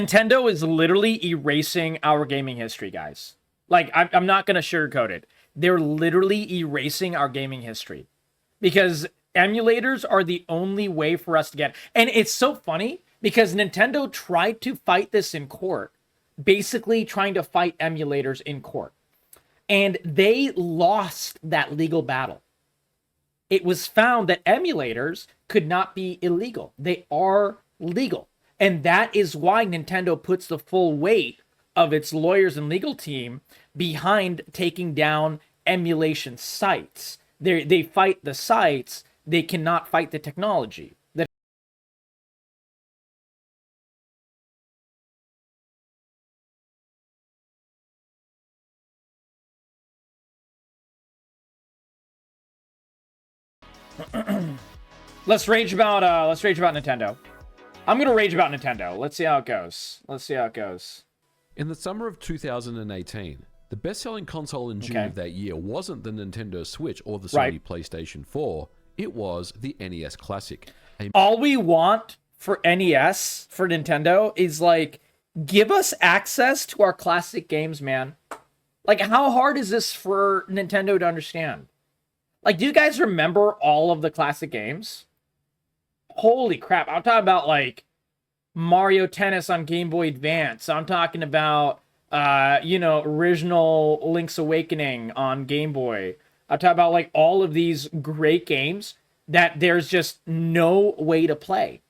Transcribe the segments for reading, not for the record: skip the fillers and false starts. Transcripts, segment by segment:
Nintendo is literally erasing our gaming history, guys. Like, I'm not going to sugarcoat it. They're literally erasing our gaming history because emulators are the only way for us to get. And it's so funny because Nintendo tried to fight this in court, basically trying to fight emulators in court. And they lost that legal battle. It was found that emulators could not be illegal. They are legal. And that is why Nintendo puts the full weight of its lawyers and legal team behind taking down emulation sites. They fight the sites, they cannot fight the technology. Let's rage about Nintendo. I'm gonna rage about Nintendo. Let's see how it goes. In the summer of 2018, the best-selling console in June of that year wasn't the Nintendo Switch or the Sony PlayStation 4. It was the NES Classic. All we want for NES, for Nintendo, is like, give us access to our classic games, man. Like, how hard is this for Nintendo to understand? Like, do you guys remember all of the classic games? Holy crap. I'm talking about, like, Mario Tennis on Game Boy Advance. I'm talking about, original Link's Awakening on Game Boy. I'm talking about, like, all of these great games that there's just no way to play.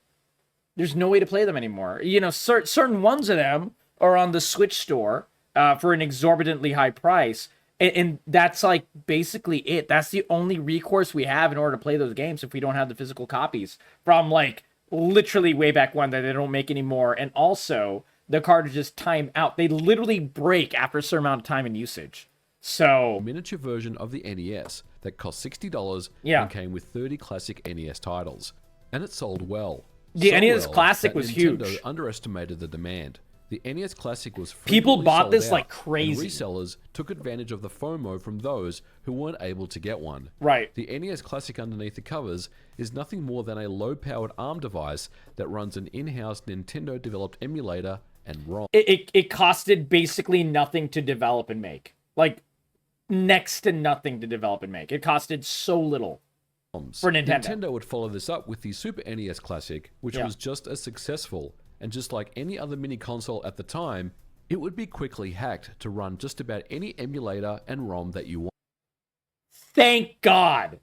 There's no way to play them anymore. You know, certain ones of them are on the Switch store for an exorbitantly high price. And that's, like, basically it. That's the only recourse we have in order to play those games if we don't have the physical copies from, like, literally way back when that they don't make anymore. And also, the cartridges time out. They literally break after a certain amount of time and usage. So, miniature version of the NES that cost $60 and came with 30 classic NES titles. And it sold well. The NES Classic was Nintendo huge. Underestimated the demand. The NES Classic was people bought sold this out, like crazy. And resellers took advantage of the FOMO from those who weren't able to get one. Right. The NES Classic underneath the covers is nothing more than a low-powered ARM device that runs an in-house Nintendo-developed emulator and ROM. It costed basically nothing to develop and make. Like, next to nothing to develop and make. It costed so little for Nintendo. Nintendo would follow this up with the Super NES Classic, which was just as successful. And just like any other mini console at the time, it would be quickly hacked to run just about any emulator and ROM that you want. Thank God.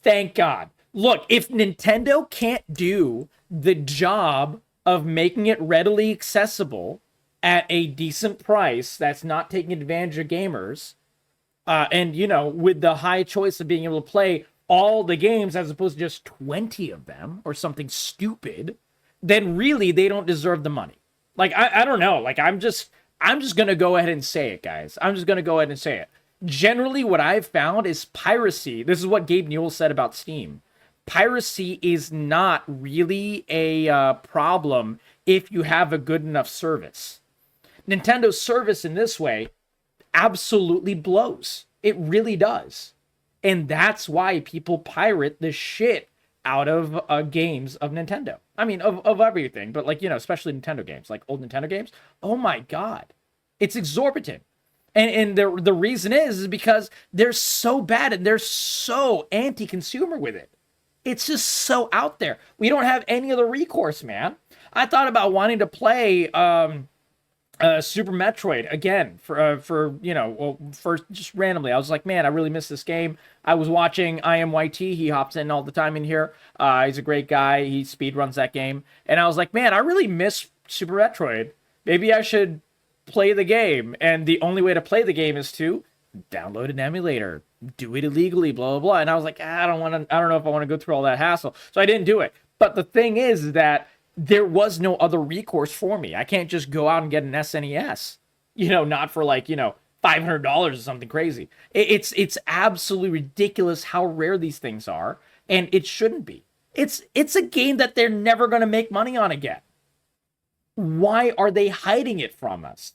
Thank God. Look, if Nintendo can't do the job of making it readily accessible at a decent price that's not taking advantage of gamers, and, you know, with the high choice of being able to play all the games as opposed to just 20 of them or something stupid, then really they don't deserve the money. Like, I don't know. Like, I'm just going to go ahead and say it, guys. I'm just going to go ahead and say it. Generally, what I've found is piracy. This is what Gabe Newell said about Steam. Piracy is not really a problem if you have a good enough service. Nintendo's service in this way absolutely blows. It really does. And that's why people pirate the shit out of games of Nintendo. I mean, of everything, but, like, you know, especially Nintendo games, like old Nintendo games. Oh my God. It's exorbitant. And the reason is because they're so bad and they're so anti-consumer with it. It's just so out there. We don't have any other recourse, man. I thought about wanting to play Super Metroid again for you know, well, for just randomly. I was like, man, I really miss this game. I was watching IMYT. He hops in all the time in here. He's a great guy. He speedruns that game. And I was like, man, I really miss Super Metroid. Maybe I should play the game. And the only way to play the game is to download an emulator, do it illegally, blah, blah, blah. And I was like, I don't know if I want to go through all that hassle. So I didn't do it. But the thing is that there was no other recourse for me. I can't just go out and get an SNES, you know, not for, like, you know, $500 or something crazy. It's absolutely ridiculous how rare these things are, and it shouldn't be. It's a game that they're never going to make money on again. Why are they hiding it from us?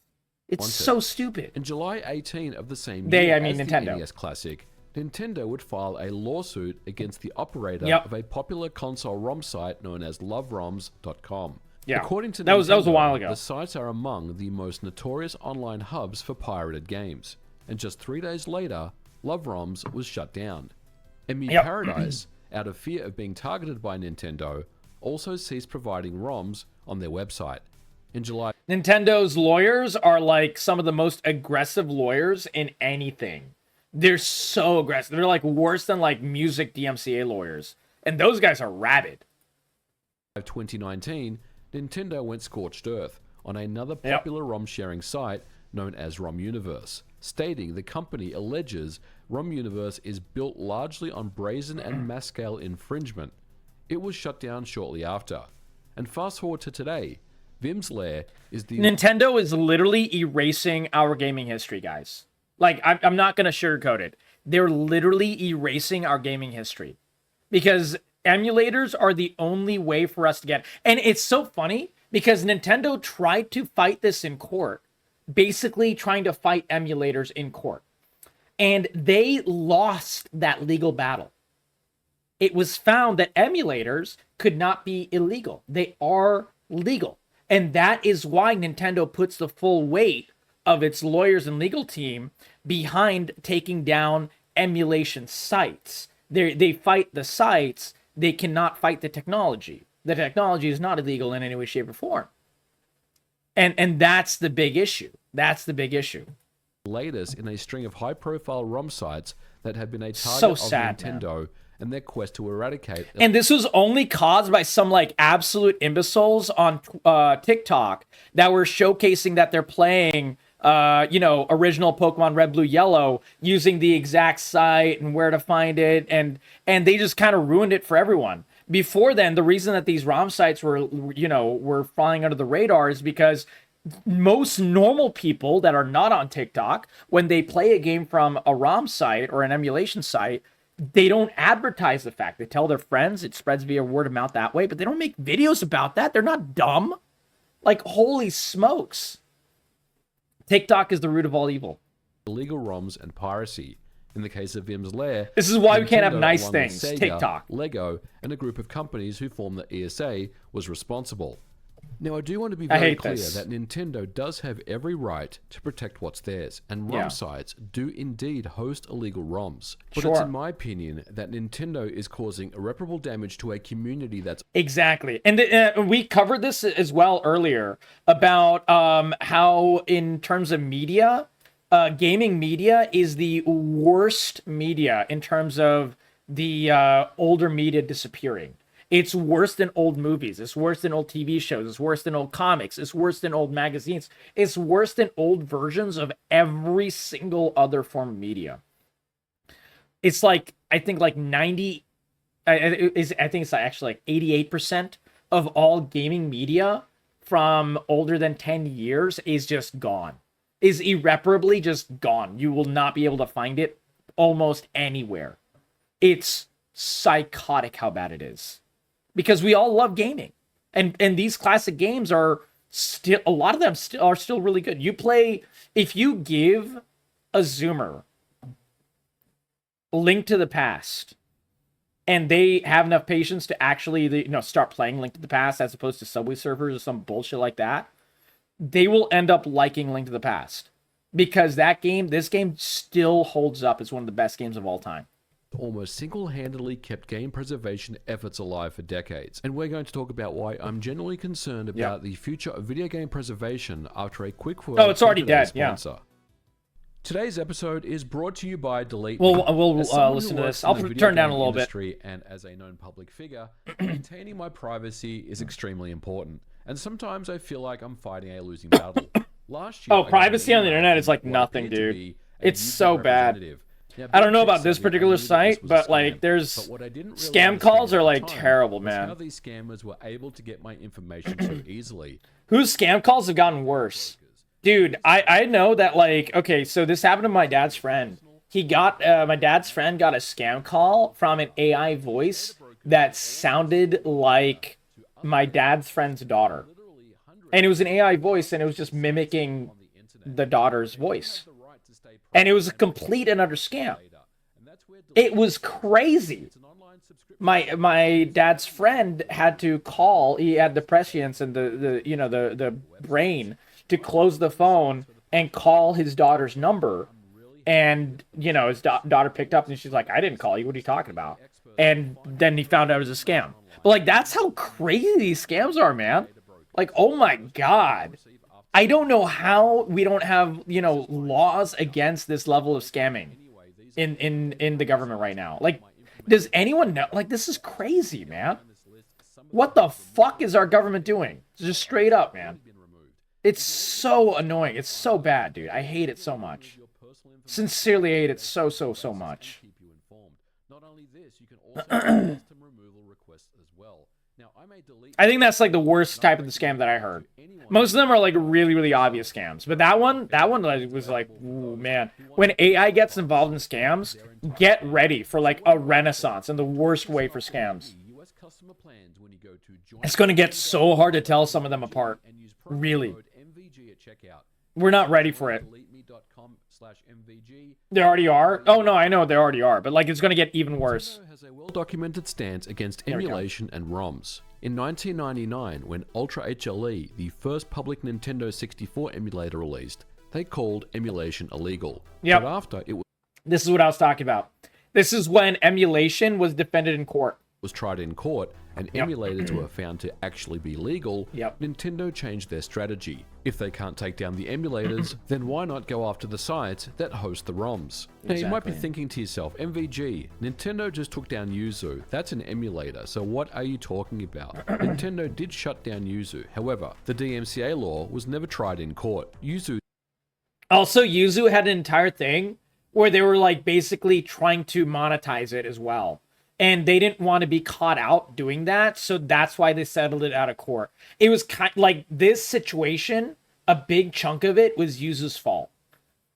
It's so stupid. In July 18 of the same year as Nintendo. the NES Classic, Nintendo would file a lawsuit against the operator of a popular console ROM site known as LoveRoms.com. Yeah, According to that was a Nintendo, while ago. the sites are among the most notorious online hubs for pirated games. And just 3 days later, LoveRoms was shut down. ME Yep. Paradise, out of fear of being targeted by Nintendo, also ceased providing ROMs on their website. In July, Nintendo's lawyers are like some of the most aggressive lawyers in anything. They're so aggressive. They're like worse than like music DMCA lawyers. And those guys are rabid. of 2019, Nintendo went scorched earth on another popular ROM sharing site known as ROMUniverse, stating the company alleges ROMUniverse is built largely on brazen and mass scale infringement. It was shut down shortly after. And fast forward to today, Vim's Lair is the Nintendo is literally erasing our gaming history, guys. Like, I'm not going to sugarcoat it. They're literally erasing our gaming history. Because emulators are the only way for us to get... And it's so funny, because Nintendo tried to fight this in court. Basically trying to fight emulators in court. And they lost that legal battle. It was found that emulators could not be illegal. They are legal. And that is why Nintendo puts the full weight of its lawyers and legal team behind taking down emulation sites. They fight the sites. They cannot fight the technology. The technology is not illegal in any way, shape, or form. And that's the big issue. That's the big issue. latest in a string of high-profile ROM sites that have been a target So of sad, Nintendo and their quest to eradicate. And this was only caused by some like absolute imbeciles on TikTok that were showcasing that they're playing, original Pokemon Red, Blue, Yellow using the exact site and where to find it, and they just kind of ruined it for everyone. Before then, the reason that these ROM sites were flying under the radar is because most normal people that are not on TikTok, when they play a game from a ROM site or an emulation site, they don't advertise the fact. They tell their friends, it spreads via word of mouth that way, but they don't make videos about that. They're not dumb. Like, holy smokes. TikTok is the root of all evil. Illegal ROMs and piracy. In the case of Vim's Lair, this is why we can't have Nintendo, nice along with things. Sega, TikTok. Lego, and a group of companies who formed the ESA was responsible. Now, I do want to be I very hate clear this. that Nintendo does have every right to protect what's theirs, and ROM Yeah. sites do indeed host illegal ROMs. But Sure. it's in my opinion that Nintendo is causing irreparable damage to a community that's Exactly. And we covered this as well earlier about how, in terms of media, gaming media is the worst media in terms of the older media disappearing. It's worse than old movies. It's worse than old TV shows. It's worse than old comics. It's worse than old magazines. It's worse than old versions of every single other form of media. It's like, I think like 90, I think it's actually like 88% of all gaming media from older than 10 years is just gone. Is irreparably just gone. You will not be able to find it almost anywhere. It's psychotic how bad it is. Because we all love gaming. And these classic games are still, a lot of them are still really good. You play, if you give a Zoomer Link to the Past, and they have enough patience to actually start playing Link to the Past as opposed to Subway Surfers or some bullshit like that, they will end up liking Link to the Past. Because this game still holds up as one of the best games of all time. almost single-handedly kept game preservation efforts alive for decades. And we're going to talk about why I'm genuinely concerned about the future of video game preservation after a quick word. Oh, it's already from today's dead, yeah. sponsor. Today's episode is brought to you by Delete. We'll As someone listen who to works this. in I'll the video turn down game a little bit. industry and as a known public figure, maintaining my privacy is extremely important. And sometimes I feel like I'm fighting a losing battle. Last year, Oh, I got an privacy on the email internet is from like what nothing, appeared to dude. be a It's YouTube so bad. representative. Now, I don't know being about this tech-savvy, I particular knew that this site, was a but like scam. there's But what I didn't realize scam at calls the are like time terrible, was man. how these scammers were able to get my information so easily. Whose scam calls have gotten worse? Dude, I know that, like, okay, so this happened to my dad's friend. He got, my dad's friend got a scam call from an AI voice that sounded like my dad's friend's daughter. And it was an AI voice, and it was just mimicking the daughter's voice. And it was a complete and utter scam. It was crazy. my dad's friend had to call. He had the prescience and the brain to close the phone and call his daughter's number. And his daughter picked up and she's like, I didn't call you, what are you talking about? And then he found out it was a scam. But like, that's how crazy these scams are, man. Like, oh my god, I don't know how we don't have laws against this level of scamming in the government right now. Like, does anyone know? Like, this is crazy, man. What the fuck is our government doing? Just straight up, man. It's so annoying. It's so bad, dude. I hate it so much. Sincerely hate it so much. I think that's like the worst type of the scam that I heard. Most of them are like really obvious scams, but that one was like, ooh, man. When AI gets involved in scams, get ready for like a renaissance in the worst way for scams. It's going to get so hard to tell some of them apart. Really. We're not ready for it. They already are? Oh no, I know they already are, but like it's going to get even worse. Nintendo has a well-documented stance against emulation and ROMs. In 1999, when Ultra HLE, the first public Nintendo 64 emulator released, they called emulation illegal. Yep. But after it This is what I was talking about. This is when emulation was defended in court. was tried in court and emulators were found to actually be legal, Nintendo changed their strategy. If they can't take down the emulators, then why not go after the sites that host the ROMs? Now you might be thinking to yourself, MVG, Nintendo just took down Yuzu. That's an emulator, so what are you talking about? Nintendo did shut down Yuzu. However, the DMCA law was never tried in court. Also, Yuzu had an entire thing where they were like basically trying to monetize it as well. And they didn't want to be caught out doing that, so that's why they settled it out of court. It was kind like this situation, a big chunk of it was Yuzu's fault.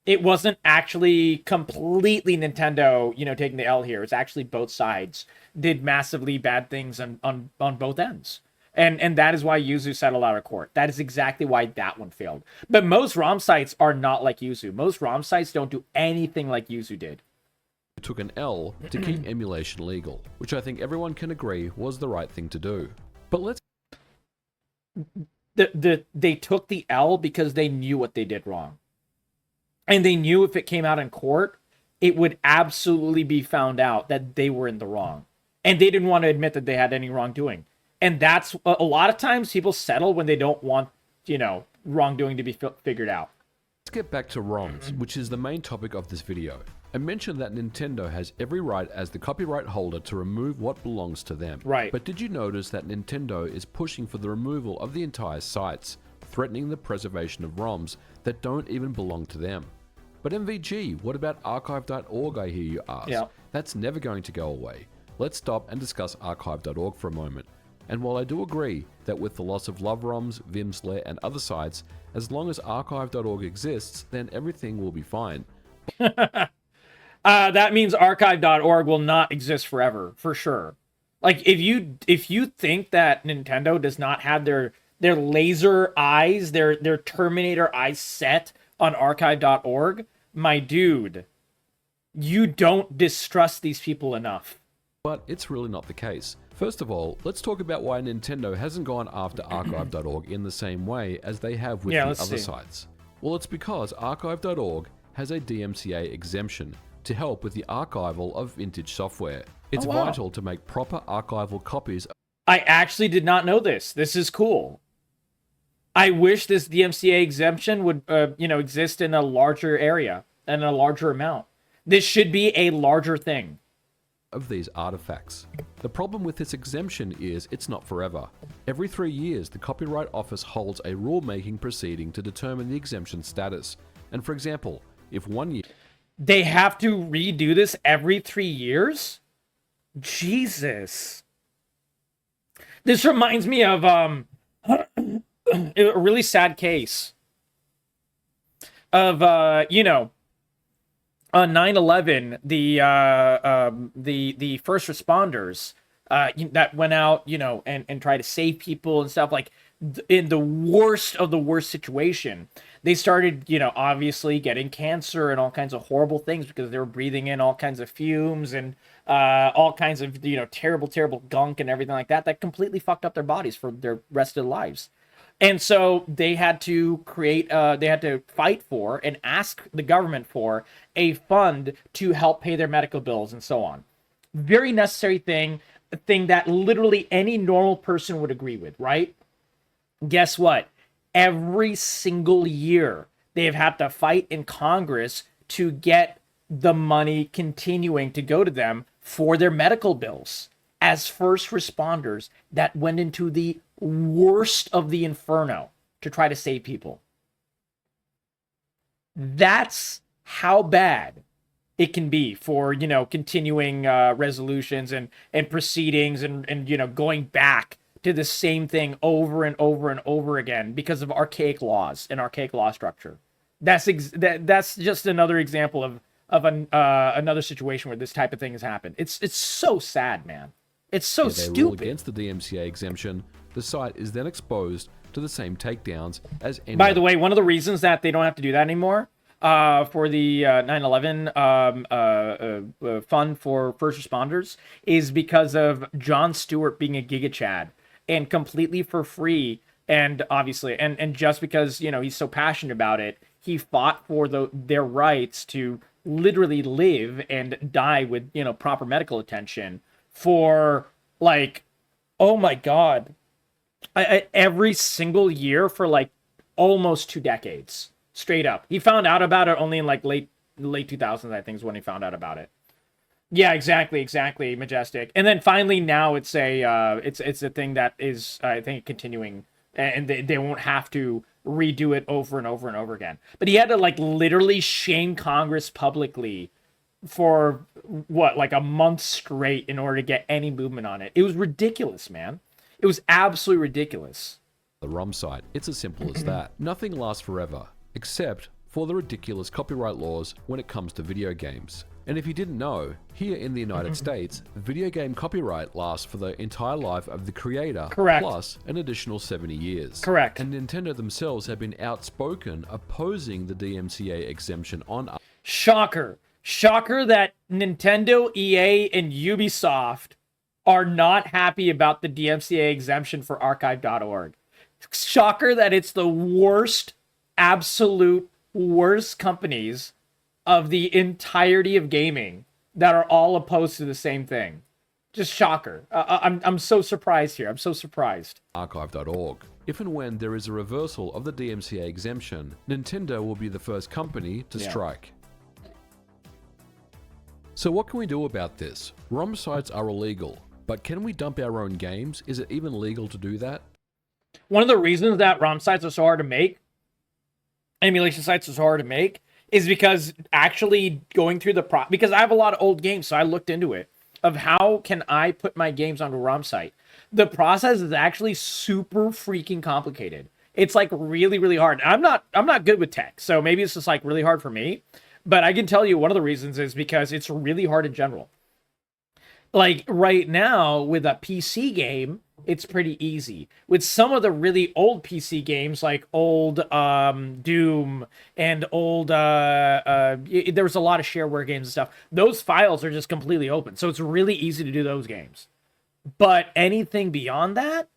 It wasn't actually completely Nintendo, taking the L here. It's actually both sides did massively bad things on both ends. And that is why Yuzu settled out of court. That is exactly why that one failed. But most ROM sites are not like Yuzu. Most ROM sites don't do anything like Yuzu did. Took an L to keep emulation legal, which I think everyone can agree was the right thing to do. But let's... They took the L because they knew what they did wrong. And they knew if it came out in court, it would absolutely be found out that they were in the wrong. And they didn't want to admit that they had any wrongdoing. And that's a lot of times people settle when they don't want, wrongdoing to be figured out. Let's get back to ROMs, which is the main topic of this video. I mentioned that Nintendo has every right as the copyright holder to remove what belongs to them. Right. But did you notice that Nintendo is pushing for the removal of the entire sites, threatening the preservation of ROMs that don't even belong to them? But MVG, what about archive.org, I hear you ask? Yeah. That's never going to go away. Let's stop and discuss archive.org for a moment. And while I do agree that with the loss of LoveROMs, Vimslare, and other sites, as long as archive.org exists, then everything will be fine. That means archive.org will not exist forever, for sure. Like, if you think that Nintendo does not have their laser eyes, their Terminator eyes set on archive.org, my dude, you don't distrust these people enough. But it's really not the case. First of all, let's talk about why Nintendo hasn't gone after archive.org in the same way as they have with the other sites. Well, it's because archive.org has a DMCA exemption to help with the archival of vintage software. It's vital to make proper archival copies. I actually did not know this. This is cool. I wish this DMCA exemption would, exist in a larger area and a larger amount. This should be a larger thing. Of these artifacts. The problem with this exemption is it's not forever. Every 3 years, the Copyright Office holds a rulemaking proceeding to determine the exemption status. And for example, if 1 year... They have to redo this every 3 years? Jesus. This reminds me of a really sad case of on 9/11, the first responders that went out, and tried to save people and stuff, like in the worst of the worst situation, they started, obviously getting cancer and all kinds of horrible things because they were breathing in all kinds of fumes and all kinds of terrible, terrible gunk and everything like that completely fucked up their bodies for their rest of their lives. And so they had to they had to fight for and ask the government for a fund to help pay their medical bills and so on. Very necessary thing, a thing that literally any normal person would agree with, right? Guess what? Every single year, they've had to fight in Congress to get the money continuing to go to them for their medical bills as first responders that went into the worst of the inferno to try to save people. That's how bad it can be for, continuing resolutions and proceedings and going back to the same thing over and over and over again because of archaic laws and archaic law structure. That's just another example of another situation where this type of thing has happened. It's so sad, man. It's so stupid. They rule against the DMCA exemption. The site is then exposed to the same takedowns as any. By the way, one of the reasons that they don't have to do that anymore for the 9/11 fund for first responders is because of Jon Stewart being a Giga Chad and completely for free. And obviously, and just because, he's so passionate about it, he fought for their rights to literally live and die with, proper medical attention for oh my God, every single year for almost 2 decades straight up. He found out about it only in late 2000s, I think is when he found out about it. Yeah, exactly, Majestic. And then finally now it's a thing that is, I think, continuing, and they won't have to redo it over and over and over again. But he had to literally shame Congress publicly for what, a month straight in order to get any movement on it. It was ridiculous, man. It was absolutely ridiculous. The ROM site, it's as simple as that. Nothing lasts forever, except for the ridiculous copyright laws when it comes to video games. And if you didn't know, here in the United States, video game copyright lasts for the entire life of the creator, correct, plus an additional 70 years. Correct. And Nintendo themselves have been outspoken opposing the DMCA exemption on. Shocker that Nintendo, EA, and Ubisoft are not happy about the DMCA exemption for archive.org. Shocker that it's the worst, absolute worst companies of the entirety of gaming that are all opposed to the same thing. Just shocker. I'm so surprised here. I'm so surprised. Archive.org. If and when there is a reversal of the DMCA exemption, Nintendo will be the first company to strike. So what can we do about this? ROM sites are illegal, but can we dump our own games? Is it even legal to do that? One of the reasons that ROM sites are so hard to make, emulation sites are so hard to make, is because actually going through because I have a lot of old games, so I looked into it, of how can I put my games onto a ROM site. The process is actually super freaking complicated. It's really, really hard. I'm not good with tech, so maybe it's just really hard for me. But I can tell you one of the reasons is because it's really hard in general. Right now with a PC game, it's pretty easy. With some of the really old PC games, like old Doom and old there was a lot of shareware games and stuff. Those files are just completely open, so it's really easy to do those games. But anything beyond that,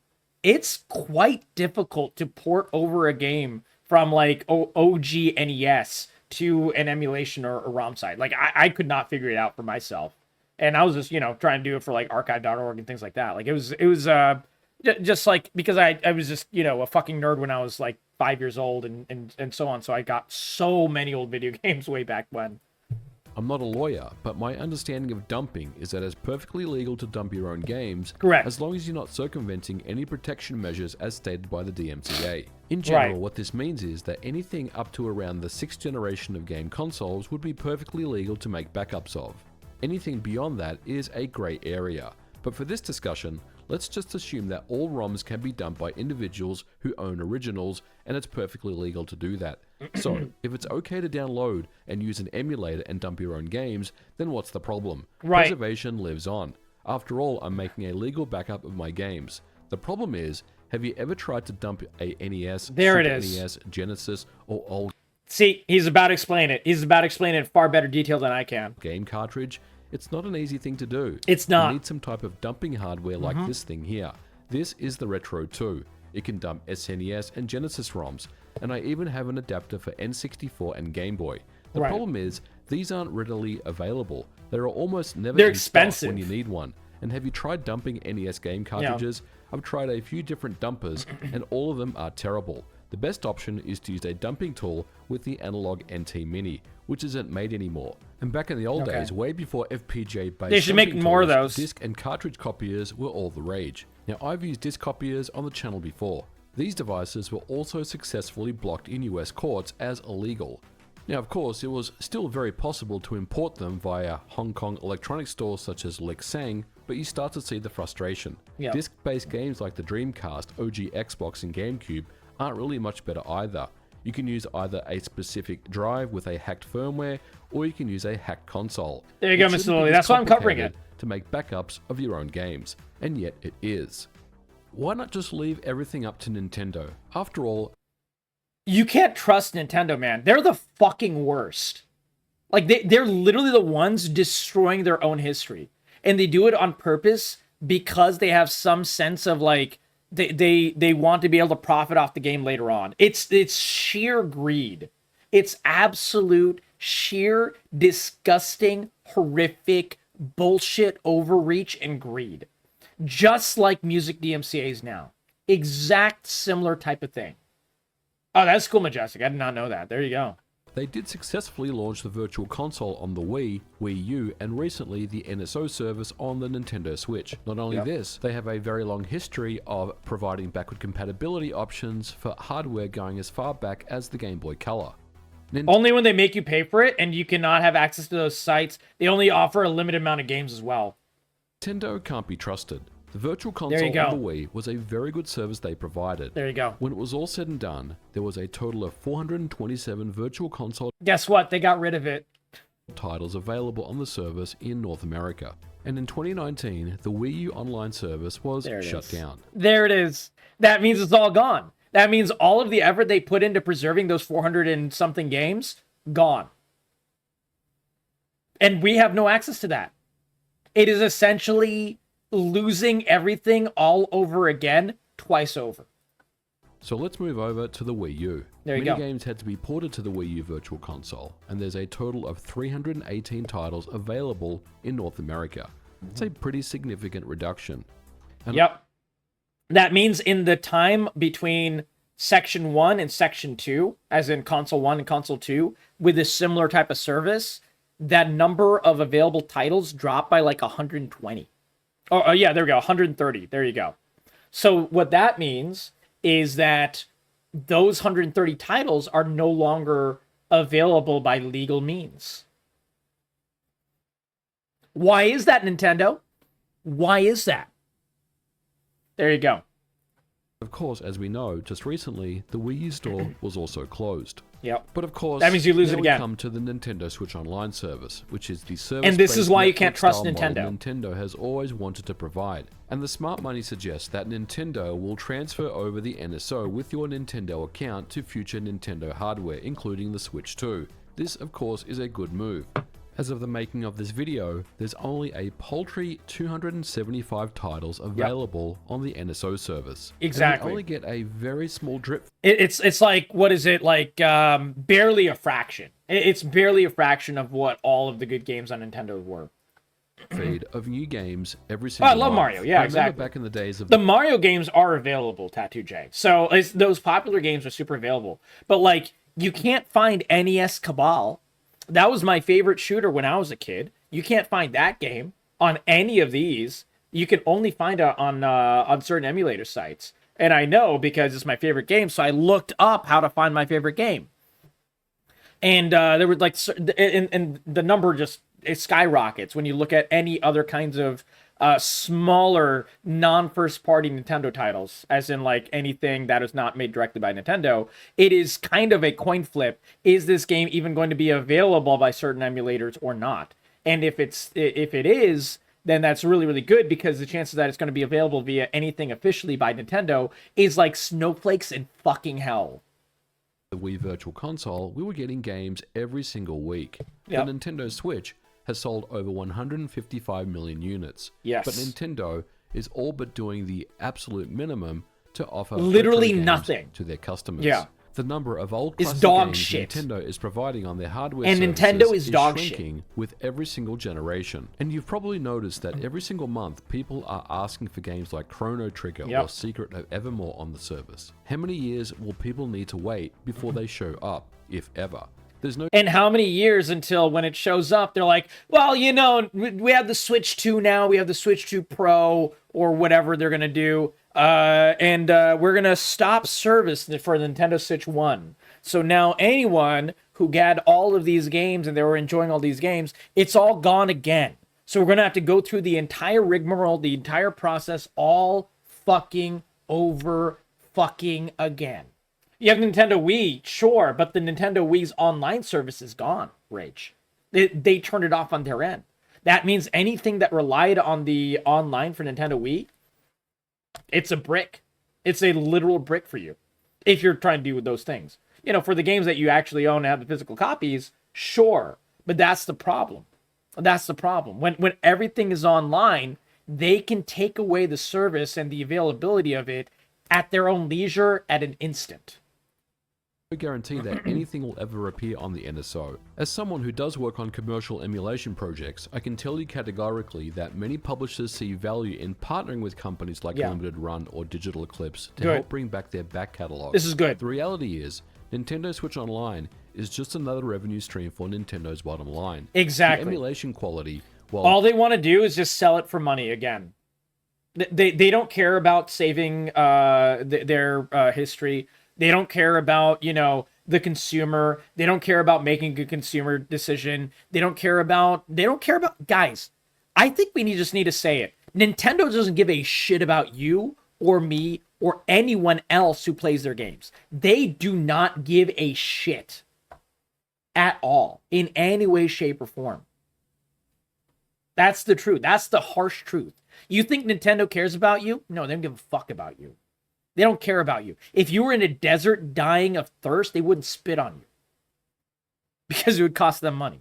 it's quite difficult to port over a game from OG NES to an emulation or a ROM site. I could not figure it out for myself. And I was just, trying to do it for archive.org and things like that. It was just because I was just, a fucking nerd when I was 5 years old and so on. So I got so many old video games way back when. I'm not a lawyer, but my understanding of dumping is that it's perfectly legal to dump your own games. Correct. As long as you're not circumventing any protection measures as stated by the DMCA. In general, what this means is that anything up to around the 6th generation of game consoles would be perfectly legal to make backups of. Anything beyond that is a grey area. But for this discussion, let's just assume that all ROMs can be dumped by individuals who own originals, and it's perfectly legal to do that. So, if it's okay to download and use an emulator and dump your own games, then what's the problem? Preservation lives on. After all, I'm making a legal backup of my games. The problem is, have you ever tried to dump a NES, Super NES, Genesis, or old... See, he's about to explain it. He's about to explain it in far better detail than I can. Game cartridge, It's not an easy thing to do. It's not. You need some type of dumping hardware like this thing here. This is the Retro 2. It can dump SNES and Genesis ROMs, and I even have an adapter for N64 and Game Boy. The Right. problem is, these aren't readily available. They are almost never They're in stock expensive. when you need one. And have you tried dumping NES game cartridges? I've tried a few different dumpers, and all of them are terrible. The best option is to use a dumping tool with the Analog NT Mini, which isn't made anymore. And back in the old Okay. days, way before FPGA-based They should make dumping more of tools, those. disc and cartridge copiers were all the rage. Now, I've used disc copiers on the channel before. These devices were also successfully blocked in US courts as illegal. Now, of course, it was still very possible to import them via Hong Kong electronic stores such as Lexang, but you start to see the frustration. Yep. Disc-based games like the Dreamcast, OG Xbox, and GameCube aren't really much better either. You can use either a specific drive with a hacked firmware, or you can use a hacked console. There you go, It Mr. shouldn't be Lilly. this That's why I'm covering complicated to make backups of your own games, and yet it is. Why not just leave everything up to Nintendo? After all, You can't trust Nintendo, man. They're the fucking worst. Like, they're literally the ones destroying their own history. And they do it on purpose because they have some sense of, like, they want to be able to profit off the game later on. It's sheer greed. It's absolute, sheer, disgusting, horrific bullshit overreach and greed. Just like Music DMCA's now. Exact similar type of thing. Oh, that's cool, Majestic. I did not know that. There you go. they did successfully launch the Virtual Console on the Wii, Wii U, and recently the NSO service on the Nintendo Switch. Not only this, they have a very long history of providing backward compatibility options for hardware going as far back as the Game Boy Color. Only when they make you pay for it, and you cannot have access to those sites. They only offer a limited amount of games as well. Nintendo can't be trusted. The Virtual There you Console on go. the Wii was a very good service they provided. There you go. When it was all said and done, there was a total of 427 Virtual Console Guess what? They got rid of it. titles available on the service in North America. And in 2019, the Wii U online service was There it shut is. down. There it is. That means it's all gone. That means all of the effort they put into preserving those 400 and something games, gone. And we have no access to that. It is essentially losing everything all over again, twice over. So let's move over to the Wii U. There you Many go. games had to be ported to the Wii U Virtual Console, and there's a total of 318 titles available in North America. It's a pretty significant reduction. Yep. That means in the time between Section 1 and Section 2, as in Console 1 and Console 2, with a similar type of service, that number of available titles dropped by like 120. Oh, yeah, there we go, 130. There you go. So what that means is that those 130 titles are no longer available by legal means. Why is that, Nintendo? Why is that? There you go. Of course, as we know, just recently, the Wii U store was also closed. Yep. But of course, That means you lose now it we again. come to the Nintendo Switch Online service, which is the service. And this is why you can't trust Nintendo. Nintendo has always wanted to provide. And the smart money suggests that Nintendo will transfer over the NSO with your Nintendo account to future Nintendo hardware, including the Switch 2. This, of course, is a good move. As of the making of this video, there's only a paltry 275 titles available on the NSO service. And we Exactly. only get a very small drip It's like, what is it, like barely a fraction. It's barely a fraction of what all of the good games on Nintendo were. feed of new games every Oh, single I love month. Mario. Yeah, I remember exactly. back in the days of The Mario games are available, Tattoo J. So those popular games are super available. But like, you can't find NES Cabal. That was my favorite shooter when I was a kid. You can't find that game on any of these. You can only find it on certain emulator sites. And I know because it's my favorite game, so I looked up how to find my favorite game. And there were like, and the number just it skyrockets when you look at any other kinds of smaller non-first party Nintendo titles, as in like anything that is not made directly by Nintendo. It is kind of a coin flip. Is this game even going to be available by certain emulators or not? And if it is, then that's really, really good, because the chances that it's going to be available via anything officially by Nintendo is like snowflakes in fucking hell. the Wii Virtual Console, we were getting games every single week. Yep. The Nintendo Switch has sold over 155 million units. Yes. But Nintendo is all but doing the absolute minimum to offer literally retro games nothing to their customers. Yeah. The number of old It's classic dog games shit. Nintendo is providing on their hardware And services Nintendo is dog shit. shrinking with every single generation. And you've probably noticed that every single month, people are asking for games like Chrono Trigger Yep. or Secret of Evermore on the service. How many years will people need to wait before they show up, if ever? There's no And how many years until when it shows up, they're like, well, you know, we have the Switch 2 now, we have the Switch 2 Pro, or whatever they're going to do, and we're going to stop service for the Nintendo Switch 1. So now anyone who had all of these games and they were enjoying all these games, it's all gone again. So we're going to have to go through the entire rigmarole, the entire process, all fucking over fucking again. You have Nintendo Wii, sure, but the Nintendo Wii's online service is gone, Rage. They turned it off on their end. That means anything that relied on the online for Nintendo Wii, it's a brick. It's a literal brick for you if you're trying to do those things. You know, for the games that you actually own and have the physical copies, sure, but that's the problem. That's the problem. When everything is online, they can take away the service and the availability of it at their own leisure at an instant. guarantee that anything will ever appear on the NSO. As someone who does work on commercial emulation projects, I can tell you categorically that many publishers see value in partnering with companies like Limited Run or Digital Eclipse to help bring back their back catalog. This is good. The reality is, Nintendo Switch Online is just another revenue stream for Nintendo's bottom line. Exactly. The emulation quality, well, all they want to do is just sell it for money again. They don't care about saving their history. They don't care about, you know, the consumer. They don't care about making a good consumer decision. They don't care about guys. I think we just need to say it. Nintendo doesn't give a shit about you or me or anyone else who plays their games. They do not give a shit at all in any way, shape, or form. That's the truth. That's the harsh truth. You think Nintendo cares about you? No, they don't give a fuck about you. They don't care about you. If you were in a desert dying of thirst, they wouldn't spit on you because it would cost them money.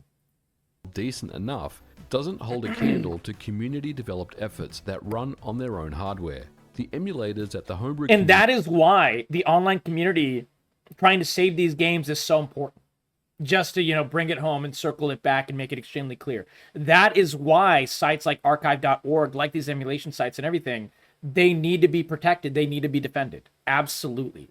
Decent enough doesn't hold a candle to community-developed efforts that run on their own hardware. The emulators at the homebrew and that is why the online community trying to save these games is so important. Just to, you know, bring it home and circle it back and make it extremely clear. That is why sites like archive.org, like these emulation sites and everything, they need to be protected. They need to be defended. Absolutely.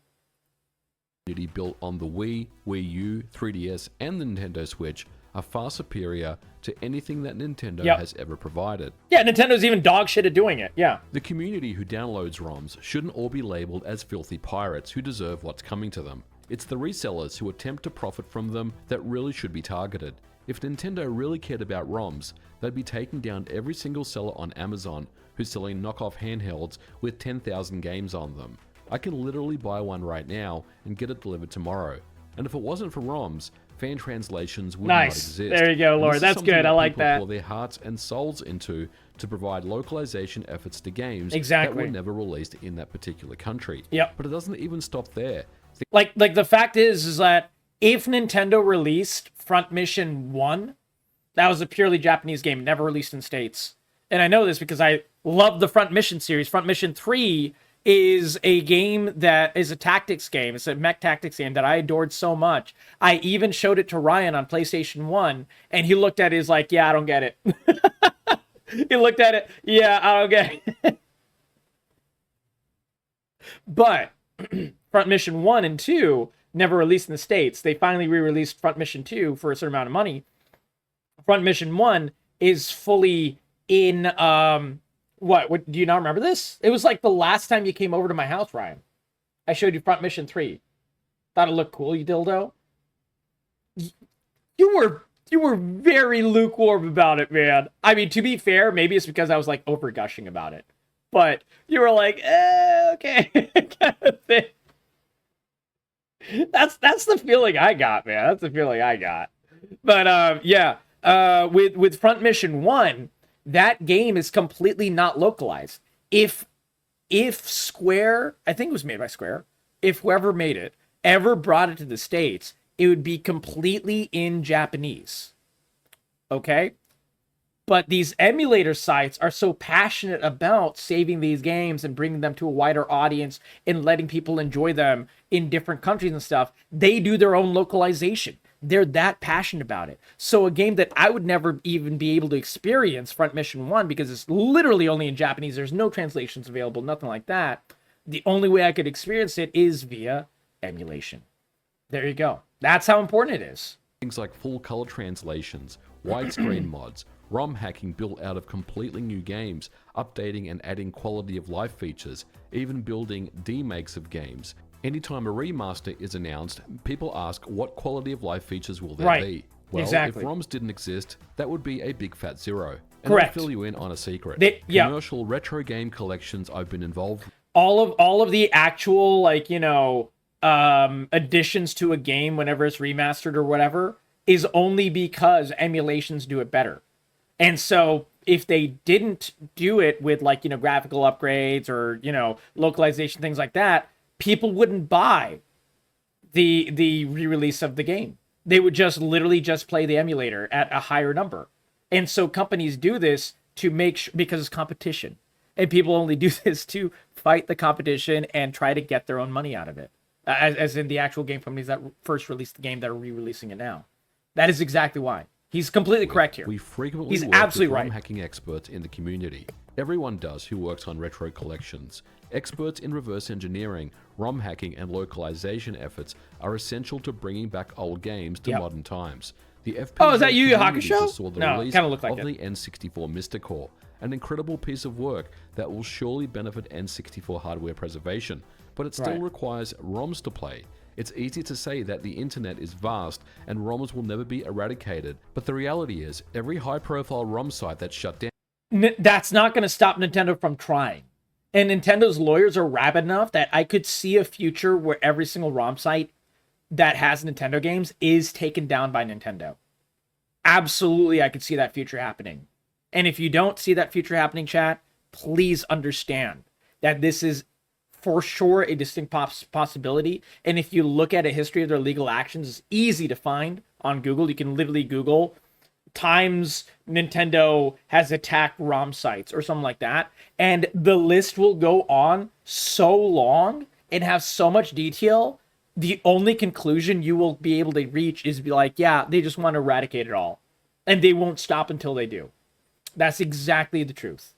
Built on the Wii, Wii U, 3DS, and the Nintendo Switch are far superior to anything that Nintendo has ever provided. Yeah, Nintendo's even dog shit at doing it. Yeah. The community who downloads ROMs shouldn't all be labeled as filthy pirates who deserve what's coming to them. It's the resellers who attempt to profit from them that really should be targeted. If Nintendo really cared about ROMs, they'd be taking down every single seller on Amazon who's selling knockoff handhelds with 10,000 games on them. I can literally buy one right now and get it delivered tomorrow. And if it wasn't for ROMs, fan translations would not exist. There you go, Lord. That's good. I like that. Pour their hearts and souls into to provide localization efforts to games that were never released in that particular country. Yep. But it doesn't even stop there. Like the fact is that if Nintendo released Front Mission 1, that was a purely Japanese game, never released in States. And I know this because I love the Front Mission series. Front Mission 3 is a game that is a tactics game. It's a mech tactics game that I adored so much. I even showed it to Ryan on PlayStation 1, and he looked at it, he's like, yeah, I don't get it. He looked at it, yeah, I don't get it. But Front Mission 1 and 2 never released in the States. They finally re-released Front Mission 2 for a certain amount of money. Front Mission 1 is fully in, what, do you not remember this? It was like the last time you came over to my house, Ryan. I showed you Front Mission 3. Thought it looked cool, you dildo? You were very lukewarm about it, man. I mean, to be fair, maybe it's because I was like over gushing about it. But you were like, okay, kind of thing. That's the feeling I got, man. That's the feeling I got. But yeah, with Front Mission 1, that game is completely not localized. If Square, I think it was made by Square, if whoever made it ever brought it to the States, it would be completely in Japanese. Okay? But these emulator sites are so passionate about saving these games and bringing them to a wider audience and letting people enjoy them in different countries and stuff. They do their own localization. They're that passionate about it. So a game that I would never even be able to experience, Front Mission 1, because it's literally only in Japanese, there's no translations available, nothing like that. The only way I could experience it is via emulation. There you go. That's how important it is. Things like full color translations, widescreen mods, ROM hacking built out of completely new games, updating and adding quality of life features, even building demakes of games. Anytime a remaster is announced, people ask what quality of life features will there be? Well, exactly. if ROMs didn't exist, that would be a big fat zero. And Correct. I'll fill you in on a secret. Yeah. Commercial retro game collections I've been involved with. All of the actual, like, you know, additions to a game whenever it's remastered or whatever is only because emulations do it better. And so if they didn't do it with, like, you know, graphical upgrades or, you know, localization, things like that, people wouldn't buy the re-release of the game. They would just literally just play the emulator at a higher number. And so companies do this to make sure, because it's competition. And people only do this to fight the competition and try to get their own money out of it. As in the actual game companies that first released the game that are re-releasing it now. That is exactly why. He's completely correct here. We frequently He's work absolutely with ROM right. hacking experts in the community. Everyone does who works on retro collections. Experts in reverse engineering, ROM hacking, and localization efforts are essential to bringing back old games to modern times. The FPGA is that Yu Yu community Hakusho? just saw the No, it release kinda looked like of it. the N64 Mysticore, an incredible piece of work that will surely benefit N64 hardware preservation, but it still Right. requires ROMs to play. It's easy to say that the internet is vast and ROMs will never be eradicated, but the reality is every high-profile ROM site that's shut down That's not going to stop Nintendo from trying. And Nintendo's lawyers are rabid enough that I could see a future where every single ROM site that has Nintendo games is taken down by Nintendo. Absolutely, I could see that future happening. And if you don't see that future happening, chat, please understand that this is for sure a distinct possibility. And if you look at a history of their legal actions, it's easy to find on Google. You can literally Google times Nintendo has attacked ROM sites or something like that. And the list will go on so long and have so much detail. The only conclusion you will be able to reach is be like, yeah, they just want to eradicate it all. And they won't stop until they do. That's exactly the truth.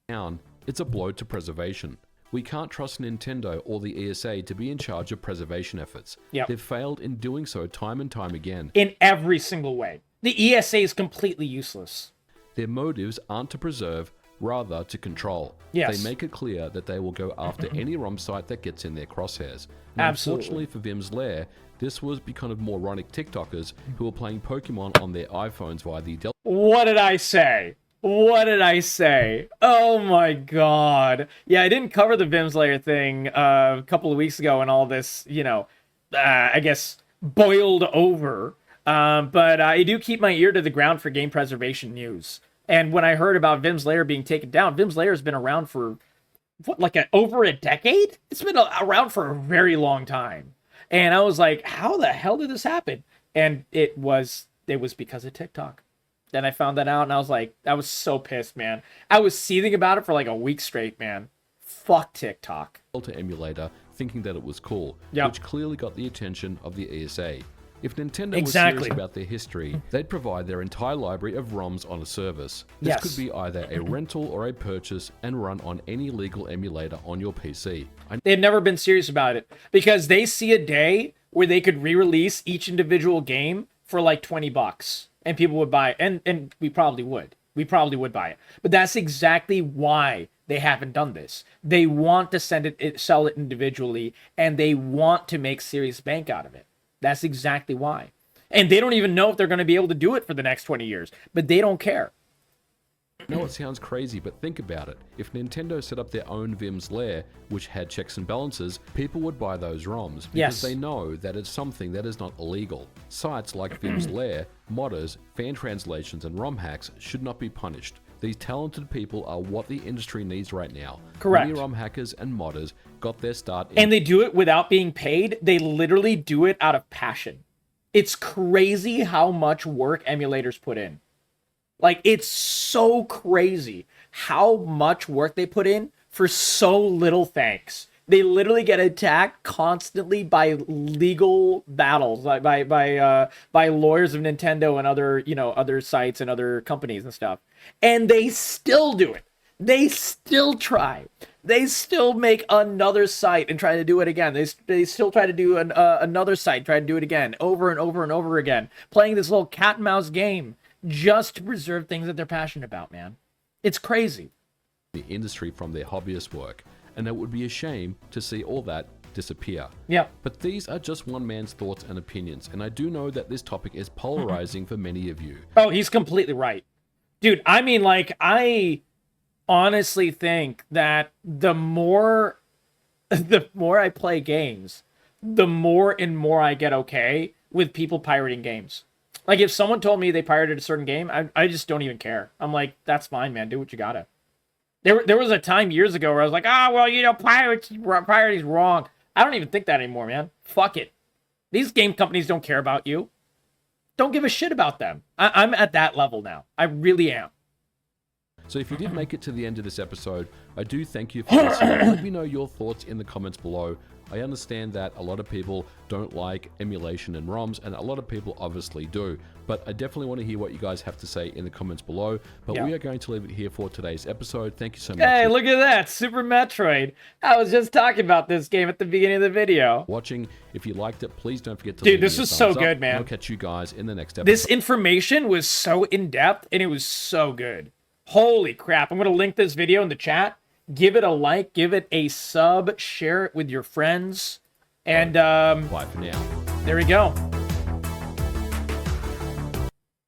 It's a blow to preservation. We can't trust Nintendo or the ESA to be in charge of preservation efforts. Yep. They've failed in doing so time and time again. In every single way. The ESA is completely useless. Their motives aren't to preserve, rather to control. Yes. They make it clear that they will go after any ROM site that gets in their crosshairs. And Absolutely. unfortunately for Vim's Lair, this was because of moronic TikTokers who were playing Pokemon on their iPhones via the Delta What did I say? What did I say? Oh my god. Yeah, I didn't cover the Vim's Lair thing a couple of weeks ago and all this, you know, I guess boiled over. But I do keep my ear to the ground for game preservation news. And when I heard about Vim's Lair being taken down, Vim's Lair has been around for, what, like over a decade? It's been around for a very long time. And I was like, how the hell did this happen? And it was because of TikTok. Then I found that out and I was like, I was so pissed, man. I was seething about it for like a week straight, man. Fuck TikTok. emulator, thinking that it was cool, Yep. which clearly got the attention of the ESA. If Nintendo Exactly. was serious about their history, they'd provide their entire library of ROMs on a service. This Yes. could be either a rental or a purchase and run on any legal emulator on your PC. They've never been serious about it because they see a day where they could re-release each individual game for like $20 and people would buy it. And we probably would. We probably would buy it. But that's exactly why they haven't done this. They want to sell it individually and they want to make serious bank out of it. That's exactly why. And they don't even know if they're going to be able to do it for the next 20 years, but they don't care. I know it sounds crazy, but think about it. If Nintendo set up their own Vim's Lair, which had checks and balances, people would buy those ROMs because Yes. they know that it's something that is not illegal. Sites like Vim's Lair, modders, fan translations, and ROM hacks should not be punished. These talented people are what the industry needs right now. Correct. Many ROM hackers and modders got their start in And they do it without being paid. They literally do it out of passion. It's crazy how much work emulators put in. Like, it's so crazy how much work they put in for so little thanks. They literally get attacked constantly by legal battles, like by lawyers of Nintendo and other, you know, other sites and other companies and stuff. And they still do it. They still try. They still make another site and try to do it again. They still try to do another site, try to do it again, over and over and over again, playing this little cat and mouse game just to preserve things that they're passionate about, man. It's crazy. The industry from their hobbyist work, and it would be a shame to see all that disappear. Yeah. But these are just one man's thoughts and opinions, and I do know that this topic is polarizing for many of you. Oh, he's completely right. Dude, I mean, like, I honestly think that the more I play games, the more and more I get okay with people pirating games. Like, if someone told me they pirated a certain game, I just don't even care. I'm like, that's fine, man. Do what you gotta. There was a time years ago where I was like, well, you know, pirating's wrong. I don't even think that anymore, man. Fuck it. These game companies don't care about you. Don't give a shit about them. I'm at that level now. I really am. So if you did make it to the end of this episode, I do thank you for listening. Let me know your thoughts in the comments below. I understand that a lot of people don't like emulation and ROMs, and a lot of people obviously do. But I definitely want to hear what you guys have to say in the comments below. But we are going to leave it here for today's episode. Thank you so much. Hey, look at that. Super Metroid. I was just talking about this game at the beginning of the video. Watching. If you liked it, please don't forget to Dude, leave this me a was so thumbs up, good, man. and I'll catch you guys in the next episode. This information was so in-depth, and it was so good. Holy crap. I'm going to link this video in the chat. Give it a like. Give it a sub. Share it with your friends. And bye for now. There we go.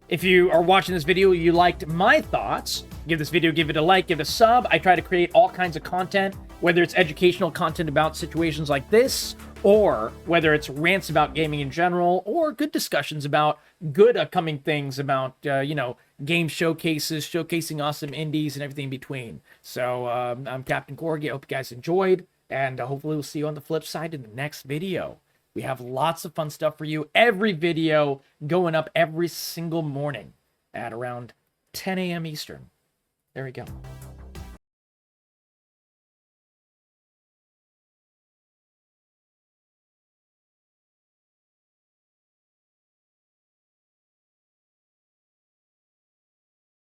If you are watching this video, you liked my thoughts, give this video, give it a like, give it a sub. I try to create all kinds of content, whether it's educational content about situations like this, or whether it's rants about gaming in general, or good discussions about good upcoming things about, you know, game showcases, showcasing awesome indies and everything in between. So I'm Captain Corgi. I hope you guys enjoyed. And hopefully we'll see you on the flip side in the next video. We have lots of fun stuff for you. Every video going up every single morning at around 10 a.m. Eastern. There we go.